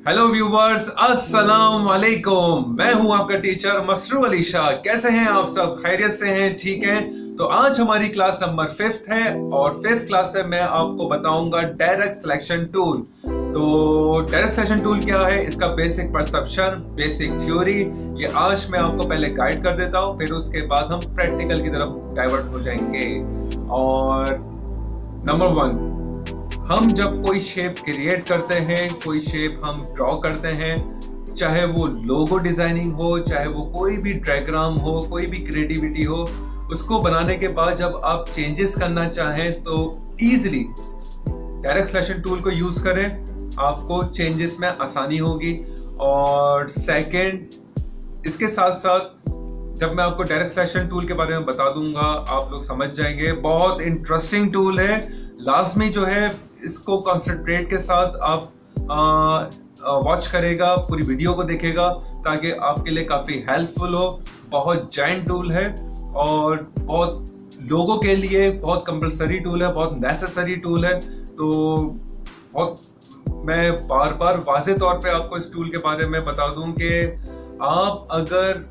Hello viewers, अस्सलाम वालेकुम। मैं हूं आपका टीचर मसरूर अली शाह। कैसे हैं आप सब? खैरियत से हैं? ठीक हैं? तो आज हमारी क्लास नंबर 5th है और 5th क्लास में मैं आपको बताऊंगा डायरेक्ट सिलेक्शन टूल। तो डायरेक्ट सिलेक्शन टूल क्या है, इसका बेसिक परसेप्शन, बेसिक थ्योरी, ये आज मैं आपको पहले गाइड कर देता हूं, फिर उसके बाद हम प्रैक्टिकल की तरफ डाइवर्ट हो जाएंगे। और नंबर 1, हम जब कोई शेप क्रिएट करते हैं, कोई शेप हम ड्रॉ करते हैं, चाहे वो लोगो डिजाइनिंग हो, चाहे वो कोई भी डायग्राम हो, कोई भी क्रिएटिविटी हो, उसको बनाने के बाद जब आप चेंजेस करना चाहें तो इजीली डायरेक्ट सिलेक्शन टूल को यूज करें, आपको चेंजेस में आसानी होगी। और सेकंड, इसके साथ साथ जब मैं आपको डायरेक्ट सिलेक्शन टूल के बारे में बता दूंगा, आप लोग समझ जाएंगे। बहुत इंटरेस्टिंग टूल है। लाजमी जो है इसको कंसंट्रेट के साथ आप वॉच करेगा, पूरी वीडियो को देखेगा, ताकि आपके लिए काफी हेल्पफुल हो। बहुत जायंट टूल है और बहुत लोगों के लिए बहुत कंपलसरी टूल है, बहुत नेसेसरी टूल है। तो बहुत मैं बार बार वाज़ेह तौर पे आपको इस टूल के बारे में बता दूं कि आप अगर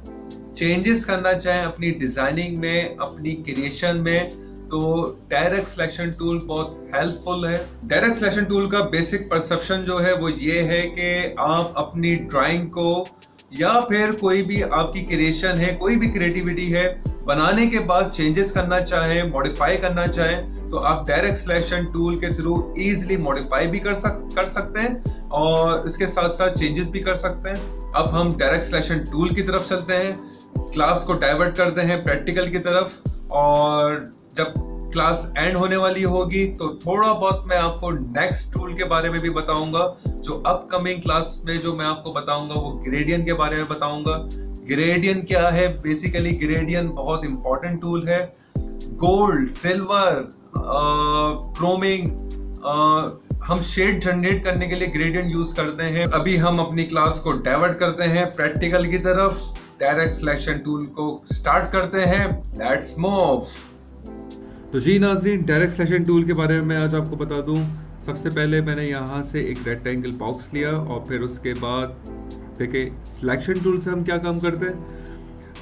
चेंजेस करना चाहें अपनी डिजाइनिंग में, अपनी क्रिएशन में, तो डायरेक्ट सिलेक्शन टूल बहुत हेल्पफुल है। डायरेक्ट सिलेक्शन टूल का बेसिक परसेप्शन जो है वो ये है कि आप अपनी ड्राइंग को या फिर कोई भी आपकी क्रिएशन है, कोई भी क्रिएटिविटी है, बनाने के बाद चेंजेस करना चाहें, मॉडिफाई करना चाहें, तो आप डायरेक्ट सिलेक्शन टूल के थ्रू इजीली मॉडिफाई भी कर सकते हैं और इसके साथ साथ चेंजेस भी कर सकते हैं। अब हम डायरेक्ट सिलेक्शन टूल की तरफ चलते हैं, क्लास को डाइवर्ट करते हैं प्रैक्टिकल की तरफ। और जब क्लास एंड होने वाली होगी तो थोड़ा बहुत मैं आपको नेक्स्ट टूल के बारे में भी बताऊंगा। जो अपकमिंग क्लास में जो मैं आपको बताऊंगा वो ग्रेडियंट के बारे में बताऊंगा। ग्रेडियंट क्या है? बेसिकली ग्रेडियंट बहुत इंपॉर्टेंट टूल है। गोल्ड, सिल्वर, क्रोमिंग, हम शेड जनरेट करने के लिए ग्रेडियंट यूज करते हैं। अभी हम अपनी क्लास को डाइवर्ट करते हैं प्रैक्टिकल की तरफ, डायरेक्ट सिलेक्शन टूल को स्टार्ट करते हैं। Let's move. तो जी नाजरीन, डायरेक्ट सिलेक्शन टूल के बारे में मैं आज आपको बता दूं। सबसे पहले मैंने यहाँ से एक रेक्टेंगल बॉक्स लिया और फिर उसके बाद देखिए सिलेक्शन टूल से हम क्या काम करते हैं,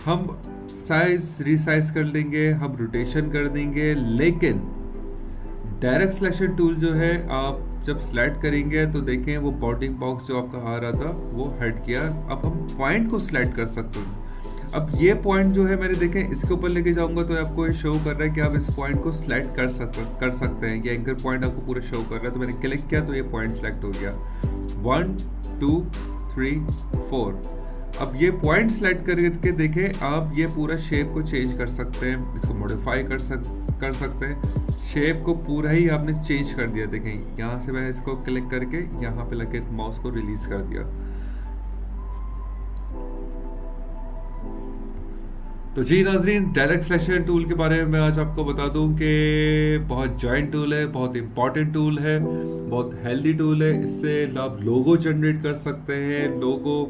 हम साइज रिसाइज कर लेंगे, हम रोटेशन कर देंगे। लेकिन डायरेक्ट सिलेक्शन टूल जो है, आप जब सिलेक्ट करेंगे तो देखें वो बॉर्डिंग बॉक्स जो आपका आ रहा था वो हट गया। अब हम पॉइंट को सिलेक्ट कर सकते हैं। अब ये पॉइंट जो है मैंने देखें इसके ऊपर लेके जाऊंगा तो आपको ये शो कर रहा है कि आप इस पॉइंट को सिलेक्ट कर सकते हैं। ये एंकर पॉइंट आपको पूरा शो कर रहा है। तो मैंने क्लिक किया तो ये पॉइंट सिलेक्ट हो गया। 1 2 3 4। अब ये पॉइंट सिलेक्ट करके देखें, आप ये पूरा शेप को चेंज कर सकते हैं, इसको मॉडिफाई कर सकते हैं। शेप को पूरा ही आपने चेंज कर दिया। देखें यहाँ से मैं इसको क्लिक करके यहाँ पे लगे माउस को रिलीज कर दिया। तो जी नाजरीन, डायरेक्ट सिलेक्शन टूल के बारे में मैं आज आपको बता दूं कि बहुत जॉइंट टूल है, बहुत इंपॉर्टेंट टूल है, बहुत हेल्दी टूल है। इससे आप लोगो जनरेट कर सकते हैं, लोगो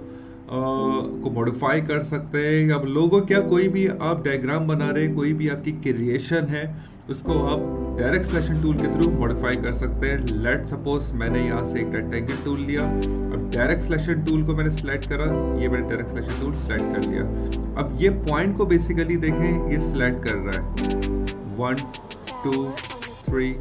को मॉडिफाई कर सकते हैं। अब लोगो क्या, कोई भी आप डायग्राम बना रहे हैं, कोई भी आपकी क्रिएशन है, उसको आप डायरेक्ट सिलेक्शन टूल के थ्रू मॉडिफाई कर सकते हैं। लेट सपोज मैंने यहाँ से एक रेक्टेंगल टूल लिया, अब डायरेक्ट सिलेक्शन टूल को मैंने सिलेक्ट करा, ये मैंने डायरेक्ट सिलेक्शन टूल सिलेक्ट कर लिया। अब ये पॉइंट को बेसिकली देखें, ये सिलेक्ट कर रहा है 1 2 3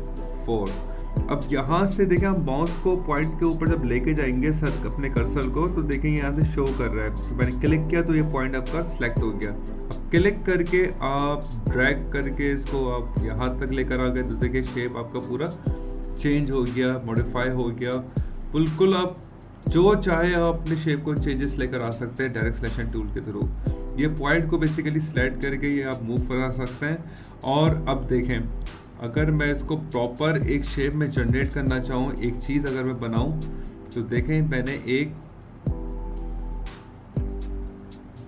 4। अब यहाँ से देखें, हम माउस को पॉइंट के ऊपर जब लेके जाएंगे सर अपने कर्सर को, तो देखें यहाँ से शो कर रहा है। तो मैंने क्लिक किया तो ये पॉइंट आपका सिलेक्ट हो गया। अब क्लिक करके आप ड्रैग करके इसको आप यहाँ तक लेकर आ गए तो देखिए शेप आपका पूरा चेंज हो गया, मॉडिफाई हो गया। बिल्कुल आप जो चाहे आप अपने शेप को चेंजेस लेकर आ सकते हैं डायरेक्ट सिलेक्शन टूल के थ्रू। ये पॉइंट को बेसिकली सिलेक्ट करके ये आप मूव करा सकते हैं। और अब देखें, अगर मैं इसको प्रॉपर एक शेप में जनरेट करना चाहूँ, एक चीज़ अगर मैं बनाऊँ, तो देखें मैंने एक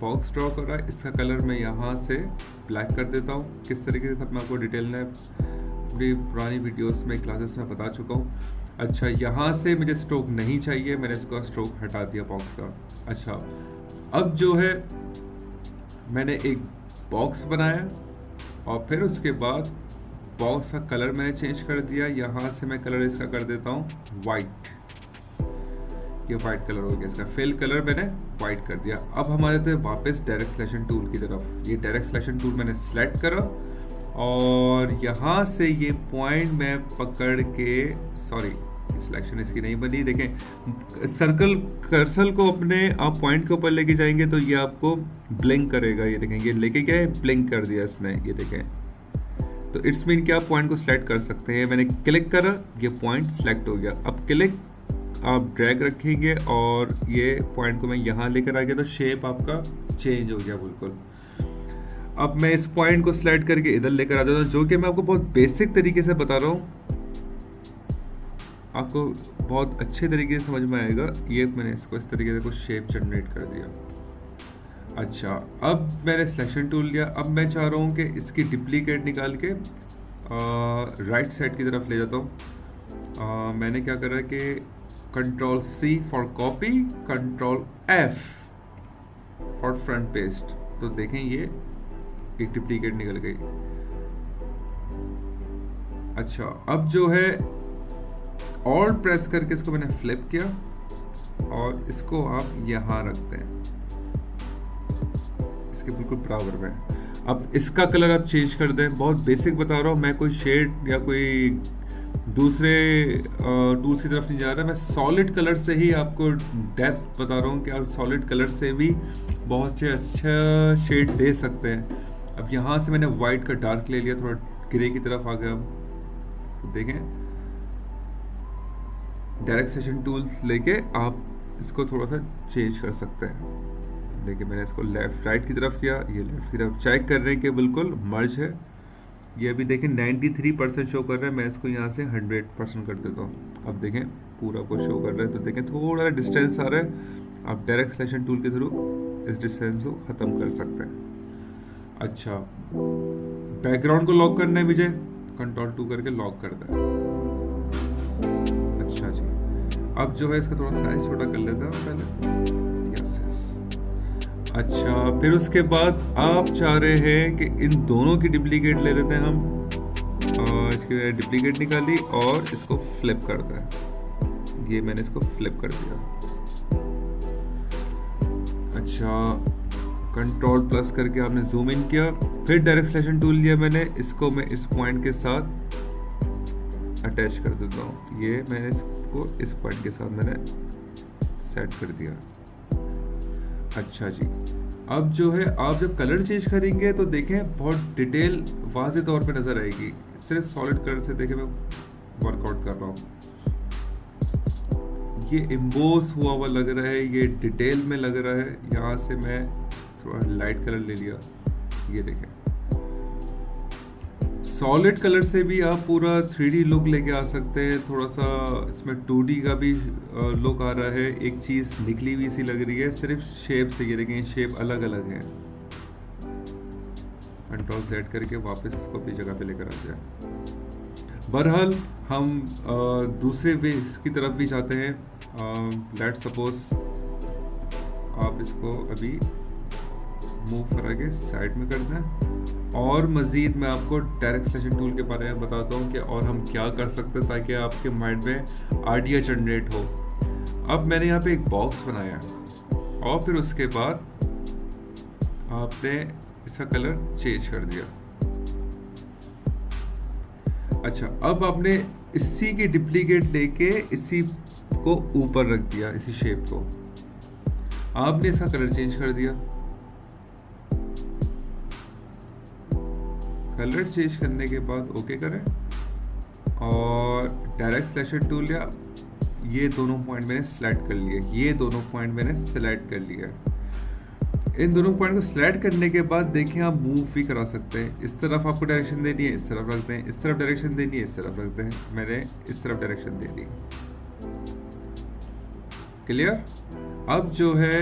बॉक्स ड्रॉ करा। इसका कलर मैं यहाँ से ब्लैक कर देता हूँ। किस तरीके से मैं आपको डिटेल में अपनी पुरानी वीडियोस में, क्लासेस में बता चुका हूँ। अच्छा, यहाँ से मुझे स्ट्रोक नहीं चाहिए, मैंने इसका स्ट्रोक हटा दिया बॉक्स का। अच्छा, अब जो है मैंने एक बॉक्स बनाया और फिर उसके बाद बॉक्स का कलर मैंने चेंज कर दिया। यहाँ से मैं कलर इसका कर देता हूँ वाइट। ये वाइट कलर हो गया, इसका फिल कलर मैंने वाइट कर दिया। अब हम आ जाते हैं वापस डायरेक्ट सिलेक्शन टूल की तरफ। ये डायरेक्ट सिलेक्शन टूल मैंने सेलेक्ट करा और यहाँ से ये पॉइंट मैं पकड़ के, सॉरी सिलेक्शन इसकी नहीं बनी, देखें सर्कल कर्सर को अपने आप पॉइंट के ऊपर लेके जाएंगे तो ये आपको ब्लिंक करेगा। ये देखें, ये लेके क्या है, ब्लिंक कर दिया इसने, ये देखें। तो इट्स मीन कि आप पॉइंट को सिलेक्ट कर सकते हैं। मैंने क्लिक करा, ये पॉइंट सिलेक्ट हो गया। अब क्लिक आप ड्रैग रखेंगे और ये पॉइंट को मैं यहाँ लेकर आ गया तो शेप आपका चेंज हो गया बिल्कुल। अब मैं इस पॉइंट को सिलेक्ट करके इधर लेकर आ जाता हूँ, जो कि मैं आपको बहुत बेसिक तरीके से बता रहा हूँ, आपको बहुत अच्छे तरीके से समझ में आएगा। ये मैंने इसको इस तरीके से कुछ शेप जनरेट कर दिया। अच्छा, अब मैंने सिलेक्शन टूल लिया। अब मैं चाह रहा हूँ कि इसकी डुप्लीकेट निकाल के राइट साइड की तरफ ले जाता हूँ। मैंने क्या करा कि control C for copy, control F for front paste. तो देखें ये एक डुप्लीकेट निकल गई। अच्छा, अब जो है ऑल्ट प्रेस करके इसको मैंने फ्लिप किया और इसको आप यहाँ रखते हैं, इसके बिल्कुल बराबर में। अब इसका कलर आप चेंज कर दें। बहुत बेसिक बता रहा हूँ मैं, कोई शेड या कोई दूसरे टूल्स की तरफ नहीं जा रहा। मैं सॉलिड कलर से ही आपको डेप्थ बता रहा हूँ कि आप सॉलिड कलर से भी बहुत से अच्छा शेड दे सकते हैं। अब यहाँ से मैंने वाइट का डार्क ले लिया, थोड़ा ग्रे की तरफ आ गया। तो देखें, डायरेक्ट सिलेक्शन टूल्स लेके आप इसको थोड़ा सा चेंज कर सकते हैं। देखिए मैंने इसको लेफ्ट राइट की तरफ किया, ये लेफ्ट की तरफ। चेक कर रहे हैं कि बिल्कुल मर्ज है। ये अभी देखें 93% शो कर रहा है। मैं इसको यहाँ से 100% कर देता हूँ। अब देखें पूरा को शो कर रहा है। तो देखें थोड़ा डिस्टेंस आ रहा है। आप डायरेक्ट सिलेक्शन टूल के थ्रू इस डिस्टेंस को ख़त्म कर सकते हैं। अच्छा, बैकग्राउंड को लॉक करना है मुझे, कंट्रोल 2 करके लॉक कर दें। अच्छा जी, अब जो है इसका थोड़ा साइज छोटा कर लेते हैं पहले। Yes yes. अच्छा, फिर उसके बाद आप चाह रहे हैं कि इन दोनों की डुप्लीकेट ले लेते हैं हम। इसकी मैंने डुप्लीकेट निकाली और इसको फ्लिप करते हैं। ये मैंने इसको फ्लिप कर दिया। अच्छा, कंट्रोल प्लस करके आपने जूम इन किया। फिर डायरेक्ट सिलेक्शन टूल लिया मैंने, इसको मैं इस पॉइंट के साथ अटैच कर देता हूँ। ये मैंने इसको इस पॉइंट के साथ मैंने सेट कर दिया। अच्छा जी, अब जो है आप जब कलर चेंज करेंगे तो देखें बहुत डिटेल वाज़े तौर पे नज़र आएगी। सिर्फ सॉलिड कलर से देखें मैं वर्कआउट कर रहा हूँ। ये इम्बोस हुआ हुआ लग रहा है, ये डिटेल में लग रहा है। यहाँ से मैं थोड़ा लाइट कलर ले लिया। ये देखें, सॉलिड कलर से भी आप पूरा 3D लुक लेके आ सकते हैं। थोड़ा सा इसमें 2D का भी लुक आ रहा है। एक चीज़ निकली हुई सी लग रही है सिर्फ शेप से। ये देखें शेप अलग अलग है। कंट्रोल Z करके वापस इसको अपनी जगह पे लेकर आ जाए। बहरहाल हम दूसरे वे की तरफ भी जाते हैं। लेट सपोज आप इसको अभी मूव करा के साइड में कर दें। और मज़ीद मैं आपको डायरेक्ट सिलेक्शन टूल के बारे में बताता हूँ कि और हम क्या कर सकते हैं ताकि आपके माइंड में आइडिया जनरेट हो। अब मैंने यहाँ पे एक बॉक्स बनाया और फिर उसके बाद आपने इसका कलर चेंज कर दिया। अच्छा, अब आपने इसी की डुप्लीकेट लेके इसी को ऊपर रख दिया, इसी शेप को। आपने इसका कलर चेंज कर दिया। कलर चेंज करने के बाद ओके करें और डायरेक्ट सिलेक्शन टूल लिया। ये दोनों पॉइंट मैंने सिलेक्ट कर लिए। ये दोनों पॉइंट मैंने सिलेक्ट कर लिया। इन दोनों पॉइंट को सिलेक्ट करने के बाद देखिए आप मूव भी करा सकते हैं। इस तरफ आपको डायरेक्शन देनी है, इस तरफ रखते हैं। इस तरफ डायरेक्शन देनी है, इस तरफ रखते हैं। मैंने इस तरफ डायरेक्शन दे दी। क्लियर? अब जो है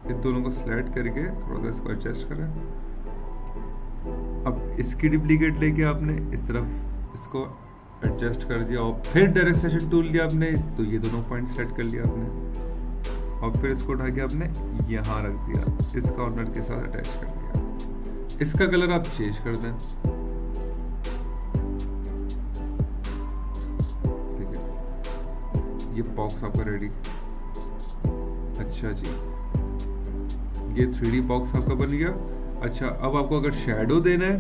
इन दोनों को सिलेक्ट करके थोड़ा सा इसको एडजस्ट करें। अब इसकी डुप्लीकेट लेके आपने इस तरफ इसको एडजस्ट कर दिया और फिर डायरेक्ट सिलेक्शन टूल लिया आपने, तो ये दोनों पॉइंट सेलेक्ट कर लिया आपने और फिर इसको उठा के आपने यहाँ रख दिया, इस कॉर्नर के साथ अटैच कर दिया। इसका कलर आप चेंज कर दें। ठीक है, ये बॉक्स आपका रेडी। अच्छा जी, ये 3D बॉक्स आपका बन गया। अच्छा, अब आपको अगर शेडो देना है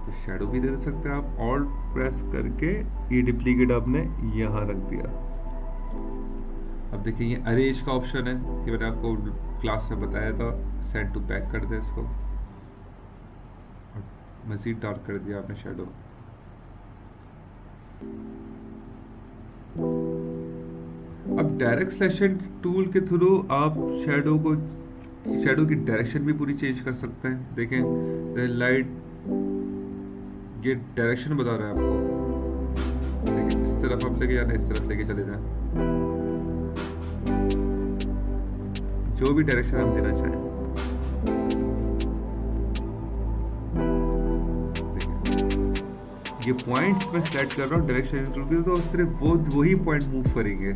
तो शेडो भी दे सकते हैं आप। ऑल्ट प्रेस करके ये डुप्लीकेट आपने यहाँ रख दिया। अब देखिए ये अरेंज का ऑप्शन है, ये मैंने आपको क्लास में बताया था। सेंड टू बैक कर दे इसको, मजीद डार्क कर दिया आपने शेडो। अब डायरेक्ट सिलेक्शन टूल के थ्रू आप शेडो की डायरेक्शन भी पूरी चेंज कर सकते हैं। देखें लाइट, ये डायरेक्शन बता रहा है आपको। देखिए इस तरफ आप लेके जाना, इस तरफ लेके चले जाएं, जो भी डायरेक्शन हम देना चाहें। ये पॉइंट्स मैं सेलेक्ट कर रहा हूँ डायरेक्शन टूल के, तो सिर्फ वही पॉइंट मूव करेंगे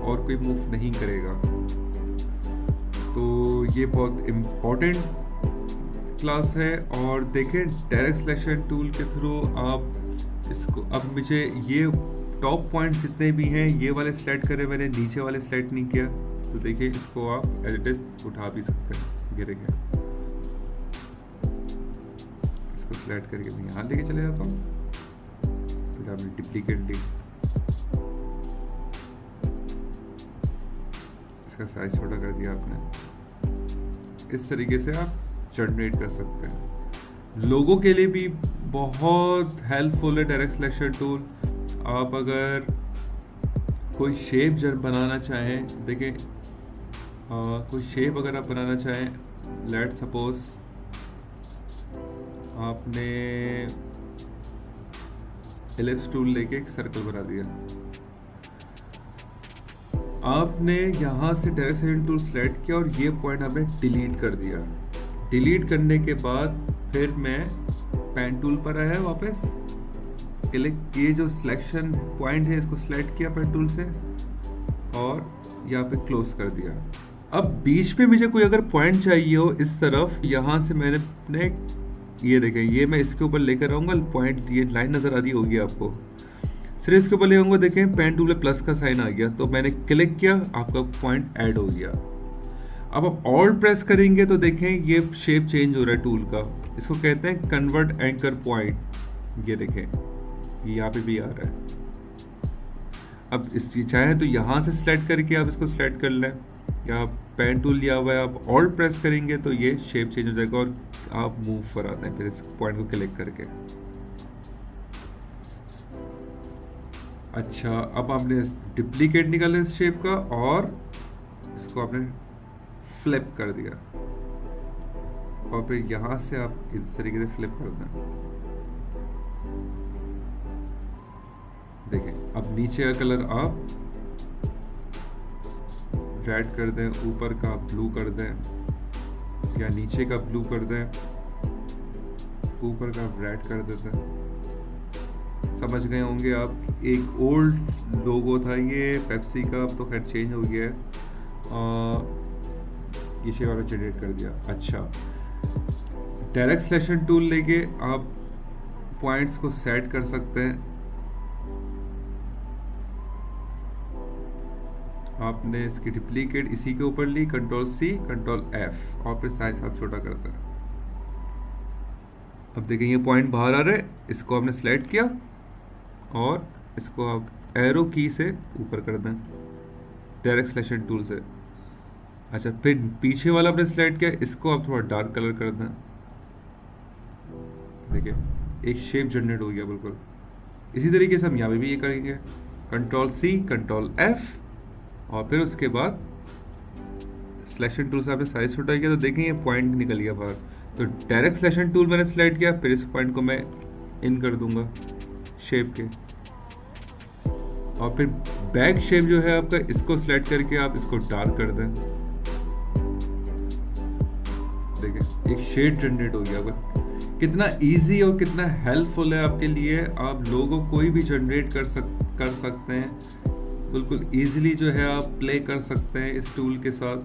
और कोई मूव नहीं करेगा। तो ये बहुत इम्पोर्टेंट क्लास है। और देखें डायरेक्ट सिलेक्शन टूल के थ्रू आप इसको, अब मुझे ये टॉप पॉइंट्स जितने भी हैं ये वाले सेलेक्ट करे, मैंने नीचे वाले सेलेक्ट नहीं किया, तो देखिए इसको आप एज इट इज उठा भी सकते हैं। ये देखिए इसको सेलेक्ट करके मैं यहाँ लेके चले जाता हूँ, फिर आपने डुप्लीकेट ली, इसका साइज छोटा कर दिया आपने। इस तरीके से आप जनरेट कर सकते हैं। लोगों के लिए भी बहुत हेल्पफुल है डायरेक्ट सिलेक्शन टूल। आप अगर कोई शेप बनाना चाहें, देखें कोई शेप अगर आप बनाना चाहें, लेट सपोज आपने एलिप्स टूल लेके एक सर्कल बना दिया, आपने यहाँ से डायरेक्ट सिलेक्शन टूल सेलेक्ट किया और ये पॉइंट आपने डिलीट कर दिया। डिलीट करने के बाद फिर मैं पेन टूल पर आया वापस, क्लिक, ये जो सिलेक्शन पॉइंट है इसको सिलेक्ट किया पेन टूल से और यहाँ पे क्लोज कर दिया। अब बीच में मुझे कोई अगर पॉइंट चाहिए हो इस तरफ, यहाँ से मैंने अपने, ये देखें, ये मैं इसके ऊपर लेकर आऊँगा पॉइंट, ये लाइन नज़र आ रही होगी आपको, सिर्फ इसके ऊपर ले आऊँगा, देखें पेन टूल में प्लस का साइन आ गया, तो मैंने क्लिक किया, आपका पॉइंट ऐड हो गया। अब आप ऑल्ट प्रेस करेंगे तो देखें ये शेप चेंज हो रहा है टूल का, इसको कहते हैं कन्वर्ट एंकर पॉइंट। ये देखें ये यहाँ पे भी आ रहा है। अब इस चाहे तो यहाँ से सिलेक्ट करके आप इसको सिलेक्ट कर लें, या पेन टूल लिया हुआ है, आप ऑल्ट प्रेस करेंगे तो ये शेप चेंज हो जाएगा और आप मूव पर आते हैं फिर इस पॉइंट को क्लिक करके। अच्छा, अब आपने डुप्लीकेट निकाला इस शेप का और इसको आपने फ्लिप कर दिया और फिर यहां से आप इस तरीके से फ्लिप कर दें। देखें अब नीचे का कलर आप रेड कर दें, ऊपर का ब्लू कर दें, या नीचे का ब्लू कर दें, ऊपर का रेड कर देते हैं। समझ गए होंगे आप। एक ओल्ड लोगो था ये पेप्सी का, अब तो खैर चेंज हो गया है। ये शेप आपने जनरेट कर दिया। अच्छा, डायरेक्ट सिलेक्शन टूल लेके आप पॉइंट्स को सेट कर सकते हैं। आपने इसकी डुप्लीकेट इसी के ऊपर ली, कंट्रोल सी कंट्रोल एफ और फिर साइज आप छोटा करते हैं। अब देखें ये पॉइंट बाहर आ रहे हैं, इसको आपने सेलेक्ट किया और इसको आप एरो की से ऊपर कर दें डायरेक्ट सिलेक्शन टूल से। अच्छा, फिर पीछे वाला आपने सेलेक्ट किया, इसको आप थोड़ा डार्क कलर कर दें। देखिए एक शेप जनरेट हो गया बिल्कुल। इसी तरीके से हम यहाँ पे भी ये करेंगे, कंट्रोल सी कंट्रोल एफ और फिर उसके बाद सिलेक्शन टूल से आपने साइज छोटा किया तो देखें ये पॉइंट निकल गया बाहर। तो डायरेक्ट सिलेक्शन टूल मैंने सेलेक्ट किया, फिर इस पॉइंट को मैं इन कर दूंगा शेप के, और फिर बैक शेप जो है आपका, इसको सिलेक्ट करके आप इसको डार्क कर दें। देखिए एक शेड जनरेट हो गया आपका। कितना इजी और कितना हेल्पफुल है आपके लिए। आप लोगों कोई भी जनरेट कर सकते हैं, बिल्कुल इजीली जो है आप प्ले कर सकते हैं इस टूल के साथ।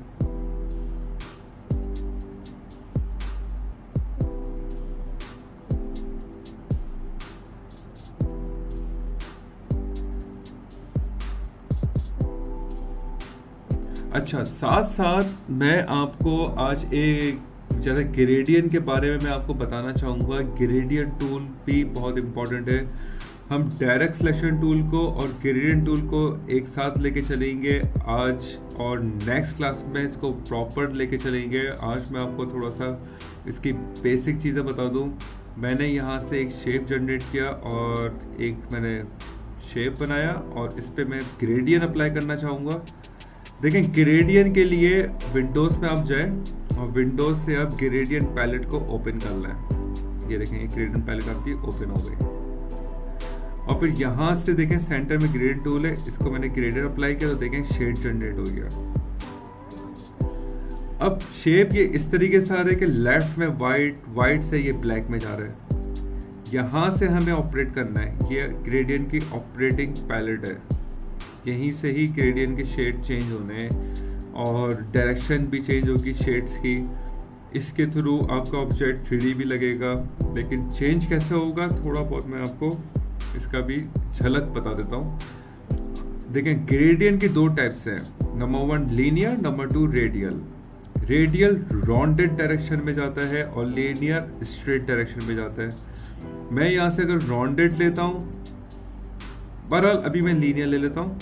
अच्छा, साथ साथ मैं आपको आज एक जैसे ग्रेडियंट के बारे में मैं आपको बताना चाहूँगा। ग्रेडियंट टूल भी बहुत इम्पोर्टेंट है। हम डायरेक्ट सिलेक्शन टूल को और ग्रेडियंट टूल को एक साथ लेके चलेंगे आज, और नेक्स्ट क्लास में इसको प्रॉपर लेके चलेंगे। आज मैं आपको थोड़ा सा इसकी बेसिक चीज़ें बता दूँ। मैंने यहाँ से एक शेप जनरेट किया और एक मैंने शेप बनाया और इस पर मैं ग्रेडियंट अप्लाई करना चाहूँगा। देखें, ग्रेडियंट के लिए विंडोज़ में आप जाएं और विंडोज़ से आप ग्रेडियंट पैलेट को ओपन कर लें। ये देखें, ये ग्रेडियंट पैलेट आपकी ओपन हो गई। और फिर यहाँ से देखें सेंटर में ग्रेडियंट टूल है, इसको मैंने ग्रेडियंट अप्लाई किया तो देखें शेड जनरेट हो गया। अब शेप ये इस तरीके से आ रहा है कि लेफ्ट में वाइट से ये ब्लैक में जा रहा है। यहाँ से हमें ऑपरेट करना है। ये ग्रेडियंट की ऑपरेटिंग पैलेट है, यहीं से ही ग्रेडियंट के शेड चेंज होने हैं और डायरेक्शन भी चेंज होगी शेड्स की। इसके थ्रू आपका ऑब्जेक्ट 3D भी लगेगा, लेकिन चेंज कैसे होगा थोड़ा बहुत मैं आपको इसका भी झलक बता देता हूँ। देखें, ग्रेडियंट की दो टाइप्स हैं, number 1 linear, number 2 radial. Radial rounded direction में जाता है और लीनियर स्ट्रेट डायरेक्शन में जाता है। मैं यहाँ से अगर राउंडेड लेता हूँ, बहरहाल अभी मैं लीनियर ले लेता हूँ।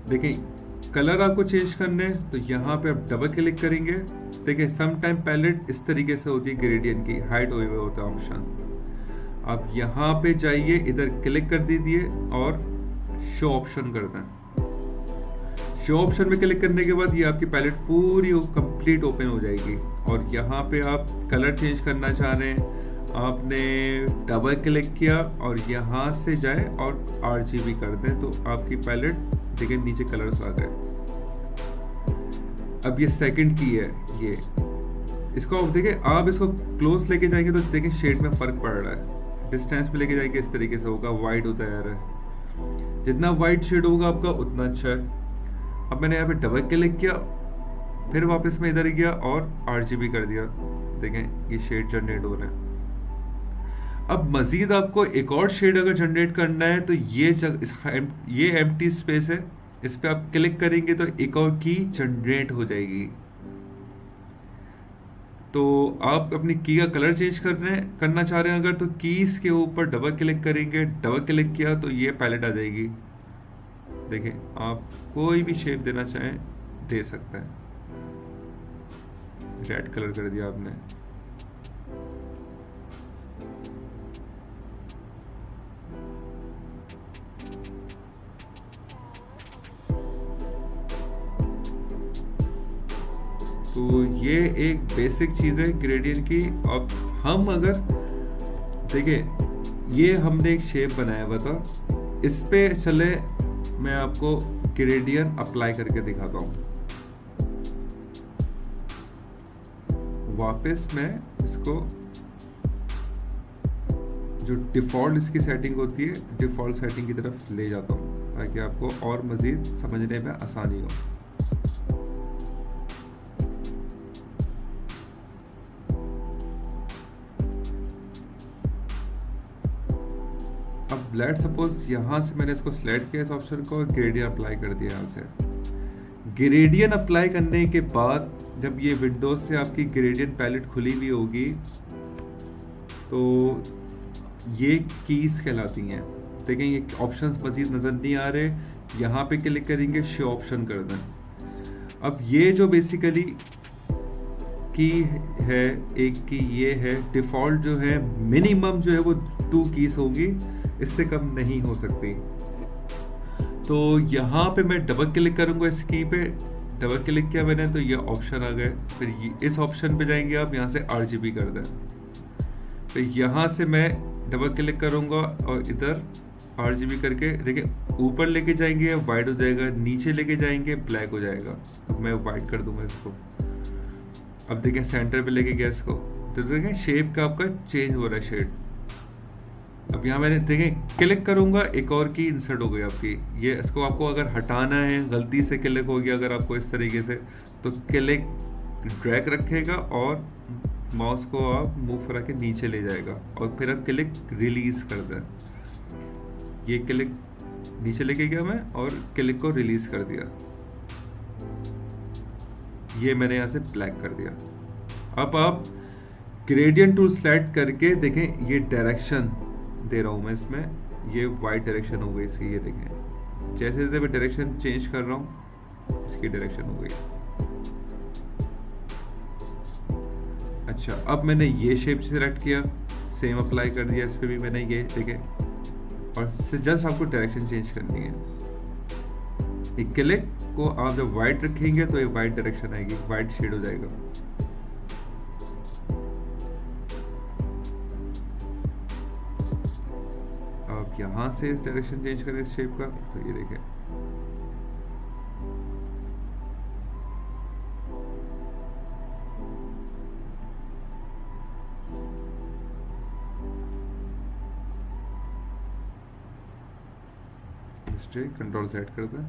देखें, कलर आपको चेंज करने हैं तो यहाँ पे आप डबल क्लिक करेंगे। देखिए, सम टाइम पैलेट इस तरीके से होती है, ग्रेडियंट की हाइड हुए हुए होता है ऑप्शन। आप यहाँ पे जाइए, इधर क्लिक कर दीजिए और शो ऑप्शन कर दें। शो ऑप्शन में क्लिक करने के बाद ये आपकी पैलेट पूरी कंप्लीट ओपन हो जाएगी। और यहाँ पे आप कलर चेंज करना चाह रहे हैं, आपने डबल क्लिक किया और यहाँ से जाए और RGB कर दें तो आपकी पैलेट देखिए नीचे कलर्स आ गए। अब ये सेकंड की है, ये इसको देखिए, आप इसको क्लोज लेके जाएंगे तो देखिए शेड में फर्क पड़ रहा है। डिस्टेंस पे लेके जाएंगे इस तरीके से होगा, वाइट होता जा रहा है। जितना वाइट शेड होगा आपका उतना अच्छा है। अब मैंने यहाँ पे डबल क्लिक किया, फिर वापस में इधर गया और RGB कर दिया। देखें ये शेड जनरेट हो रहा है। अब मजीद आपको एक और शेड अगर जनरेट करना है तो ये एम्प्टी स्पेस है, इस पे आप क्लिक करेंगे तो एक और की जनरेट हो जाएगी। तो आप अपनी की का कलर चेंज करना चाह रहे हैं अगर, तो कीज के ऊपर डबल क्लिक करेंगे, डबल क्लिक किया तो ये पैलेट आ जाएगी। देखें, आप कोई भी शेप देना चाहें दे सकते हैं। रेड कलर कर दिया आपने, तो ये एक बेसिक चीज़ है ग्रेडियंट की। अब हम अगर देखिए, ये हमने एक शेप बनाया हुआ था, इस पे चले मैं आपको ग्रेडियंट अप्लाई करके दिखाता हूँ। वापस मैं इसको जो डिफ़ॉल्ट इसकी सेटिंग होती है, डिफ़ॉल्ट सेटिंग की तरफ ले जाता हूँ ताकि आपको और मज़ीद समझने में आसानी हो। अब लेट सपोज यहाँ से मैंने इसको सिलेक्ट किया इस ऑप्शन को और ग्रेडियंट अप्लाई कर दिया। यहाँ से ग्रेडियंट अप्लाई करने के बाद जब ये विंडोज से आपकी ग्रेडियंट पैलेट खुली हुई होगी तो ये कीज कहलाती हैं। देखें, ये ऑप्शंस मजीद नज़र नहीं आ रहे, यहाँ पे क्लिक करेंगे, शो ऑप्शन कर दें। अब ये जो बेसिकली की है, एक की ये है, डिफ़ॉल्ट जो है मिनिमम जो है वो 2 कीज होंगी, इससे कम नहीं हो सकती। तो यहाँ पे मैं डबल क्लिक करूँगा, इस की पे डबल क्लिक किया मैंने तो ये ऑप्शन आ गए। फिर इस ऑप्शन पे जाएंगे आप, यहाँ से RGB कर दें। तो यहाँ से मैं डबल क्लिक करूँगा और इधर RGB करके देखिए ऊपर लेके जाएंगे वाइट हो जाएगा, नीचे लेके जाएंगे ब्लैक हो जाएगा। तो मैं वाइट कर दूंगा इसको। अब देखिए सेंटर पे लेके गया इसको, तो देखिए शेप का आपका चेंज हो रहा है शेड। अब यहाँ मैंने देखें क्लिक करूँगा, एक और की इंसर्ट हो गई आपकी। ये इसको आपको अगर हटाना है, गलती से क्लिक हो गया अगर आपको इस तरीके से, तो क्लिक ड्रैग रखेगा और माउस को आप मूव करा के नीचे ले जाएगा और फिर आप क्लिक रिलीज कर दें। ये क्लिक नीचे लेके गया मैं और क्लिक को रिलीज कर दिया। ये मैंने यहाँ से ब्लैक कर दिया। अब आप ग्रेडियंट टूल सेलेक्ट करके देखें, ये डायरेक्शन दे रहा हूँ मैं इसमें, ये वाइट डायरेक्शन हो गई इसकी। ये देखें जैसे जैसे मैं डायरेक्शन चेंज कर रहा हूँ इसकी डायरेक्शन हो गई। अच्छा, अब मैंने ये शेप सेलेक्ट किया, सेम अप्लाई कर दिया इस पर भी मैंने, ये देखें, और जस्ट आपको डायरेक्शन चेंज करनी है। एक क्लिक को आप जब वाइट रखेंगे तो ये वाइट डायरेक्शन आएगी, वाइट शेड हो जाएगा। आप यहां से इस डायरेक्शन चेंज करें इस शेप का, तो ये देखें कंट्रोल सेट कर दें।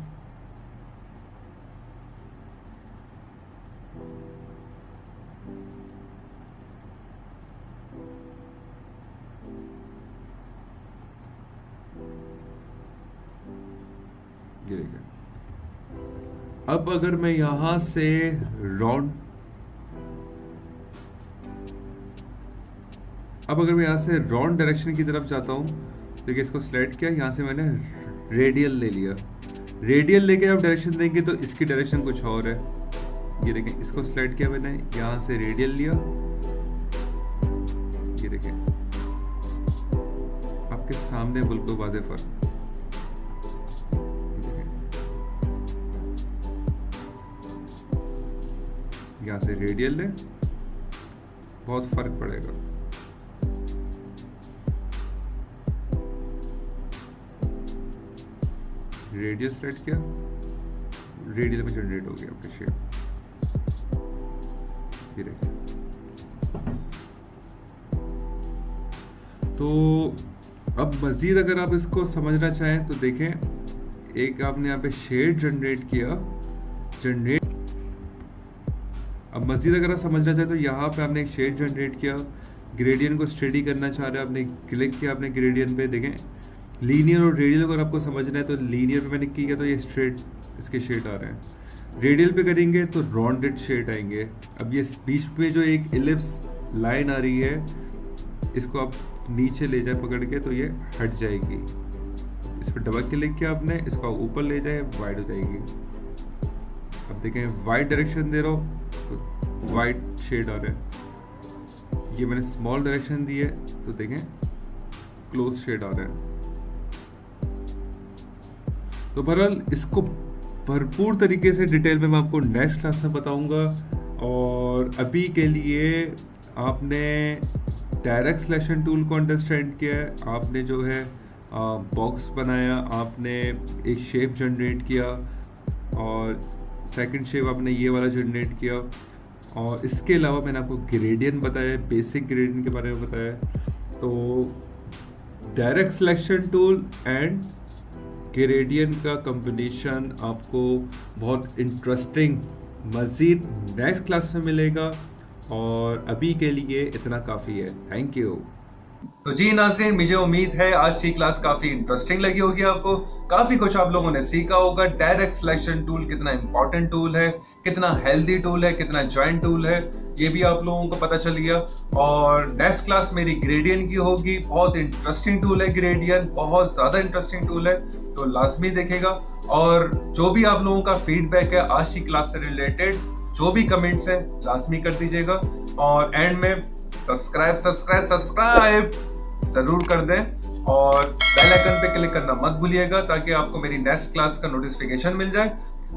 ये देखिए, अब अगर मैं यहां से राउंड, अब अगर मैं यहां से राउंड डायरेक्शन की तरफ जाता हूं, देखिए इसको सिलेक्ट किया, यहां से मैंने रेडियल ले लिया। रेडियल लेके आप डायरेक्शन देंगे तो इसकी डायरेक्शन कुछ और है। ये देखें, इसको सिलेक्ट किया मैंने, यहां से रेडियल लिया, ये देखें आपके सामने बिल्कुल वाज़ेह फर्क। यहां से रेडियल ले, बहुत फर्क पड़ेगा। रेडियल सेलेक्ट किया, रेडियल में जनरेट हो गया आपका शेप। ये देखिए, तो अब मजीद अगर आप इसको समझना चाहें तो देखें, एक आपने यहाँ पे शेड जनरेट किया, अब मजीद अगर आप समझना चाहें तो यहाँ पे आपने एक शेड जनरेट किया, ग्रेडियंट को स्टडी करना चाह रहे हैं, आपने क्लिक किया अपने ग्रेडियंट पे, देखें लीनियर और रेडियल अगर आपको समझना है तो लीनियर पे मैंने किया तो ये स्ट्रेट इसके शेड आ रहे हैं, रेडियल पे करेंगे तो राउंडेड शेड आएंगे। अब ये बीच में जो एक इलिप्स लाइन आ रही है, इसको आप नीचे ले जाए पकड़ के तो ये हट जाएगी। इस पर डबल क्लिक किया आपने, इसको ऊपर ले जाए, वाइड हो जाएगी। अब देखें वाइट डायरेक्शन दे रहा हूँ तो वाइट शेड आ रहा है। ये मैंने स्मॉल डायरेक्शन दी है तो देखें क्लोज शेड आ रहा है। तो बहरहाल इसको भरपूर तरीके से डिटेल में मैं आपको नेक्स्ट क्लास में बताऊंगा, और अभी के लिए आपने डायरेक्ट सिलेक्शन टूल को अंडरस्टैंड किया है, आपने जो है बॉक्स बनाया, आपने एक शेप जनरेट किया, और सेकंड शेप आपने ये वाला जनरेट किया, और इसके अलावा मैंने आपको ग्रेडियंट बताया, बेसिक ग्रेडियंट के बारे में बताया। तो direct selection tool and gradient का कॉम्बिनेशन आपको बहुत इंटरेस्टिंग मज़ीद नेक्स्ट क्लास में मिलेगा, और अभी के लिए इतना काफ़ी है। Thank you. तो जी नाज़रीन, मुझे उम्मीद है आज की क्लास काफी इंटरेस्टिंग लगी होगी आपको, काफी कुछ आप लोगों ने सीखा होगा। डायरेक्ट सिलेक्शन टूल कितना इंपॉर्टेंट टूल है, कितना हेल्दी टूल है, कितना जॉइंट टूल है, ये भी आप लोगों को पता चल गया। और नेक्स्ट क्लास मेरी ग्रेडियंट की होगी, बहुत इंटरेस्टिंग टूल है ग्रेडियंट, बहुत ज्यादा इंटरेस्टिंग टूल है, तो लाजमी देखेगा। और जो भी आप लोगों का फीडबैक है आज की क्लास से रिलेटेड, जो भी कमेंट्स है लाजमी कर दीजिएगा, और एंड में सब्सक्राइब जरूर कर दें, और बेल आइकन पे क्लिक करना मत भूलिएगा ताकि आपको मेरी नेक्स्ट क्लास का नोटिफिकेशन मिल जाए।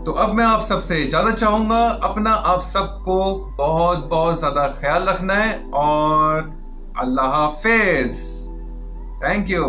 तो अब मैं आप सबसे इजाजत चाहूंगा, अपना आप सबको बहुत बहुत ज्यादा ख्याल रखना है, और अल्लाह हाफिज। Thank you.